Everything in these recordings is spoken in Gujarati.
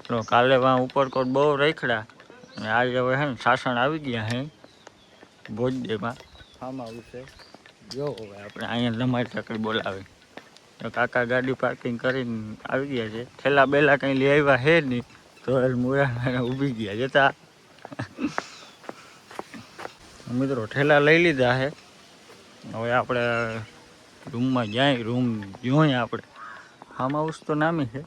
તો કાલે વાં ઉપરકોટ બહુ રખડા અને આજે હવે હે ને સાસણ આવી ગયા હે ભોજદેમાં ફાર્મ હાઉસ છે. જો હવે આપણે અહીંયા તમારી તકડી બોલાવે તો કાકા ગાડી પાર્કિંગ કરીને આવી ગયા છે. ઠેલા બેલા કંઈ લઈ આવ્યા હે નહીં તો મુરા ઊભી ગયા જતા મિત્રો ઠેલા લઈ લીધા હે. હવે આપણે રૂમમાં જાય રૂમ જોઈએ આપણે. ફાર્મ હાઉસ તો નામી છે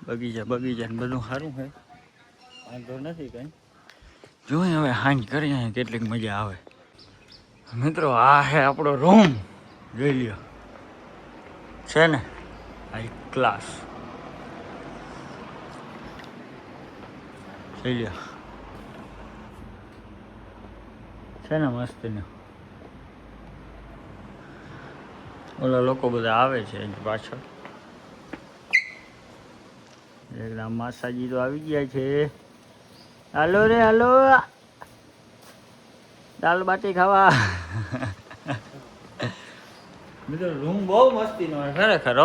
બગીચા ને બધું સારું છે વાંધો નથી કંઈ. જોઈએ હવે હાંજ કરી કેટલીક મજા આવે. મિત્રો આ છે આપણો રૂમ જોઈ લ્યો છે ને હાઈ ક્લાસ જોઈ લ્યો છે ને મસ્ત ને. ઓલા લોકો બધા આવે છે એની પાછળ. એકદમ માસાજી તો આવી ગયા છે. હાલો રે હાલો દાલ બાટી ખાવા. મિત્રો રૂમ બહુ મસ્તી નો ખરેખર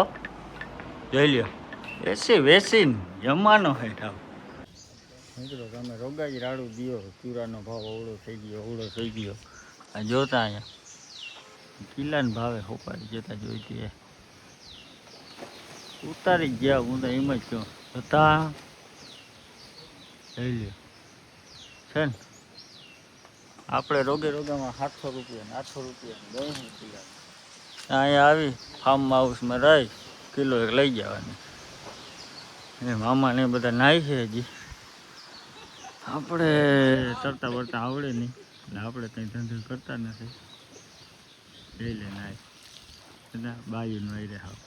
જોઈ લ્યો. એસી વેસીન જમવાનો હે ઠાવ. મિત્રો તમે રોગાજી રાડું દિયો ચૂરાનો ભાવ અવળો થઈ ગયો આ જોતા અહીંયા કિલ્લાને ભાવે હોપારી જતા જોઈતી ઉતારી જ ગયા. હું તો એમ જ કહું હતા લઈ લ્યો છે ને. આપણે રોગામાં 700 રૂપિયા 800 રૂપિયા દહીં કિલ્લા અહીંયા આવી ફાર્મ હાઉસમાં રહી કિલો એક લઈ જવાની. એ મામાને બધા નાય છે હજી. આપણે તરતા વરતા આવડે નહીં એટલે આપણે કંઈ ધંધો કરતા નથી. લઈ લે નાય બધા બાયુનો આવી રહ્યા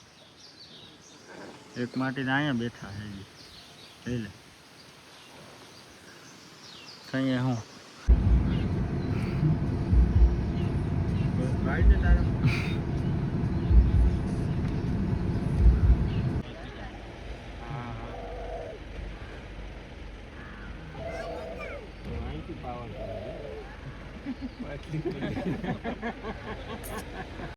એક માટીને અહીંયા બેઠા છે હજી. લઈ લે કહીએ હું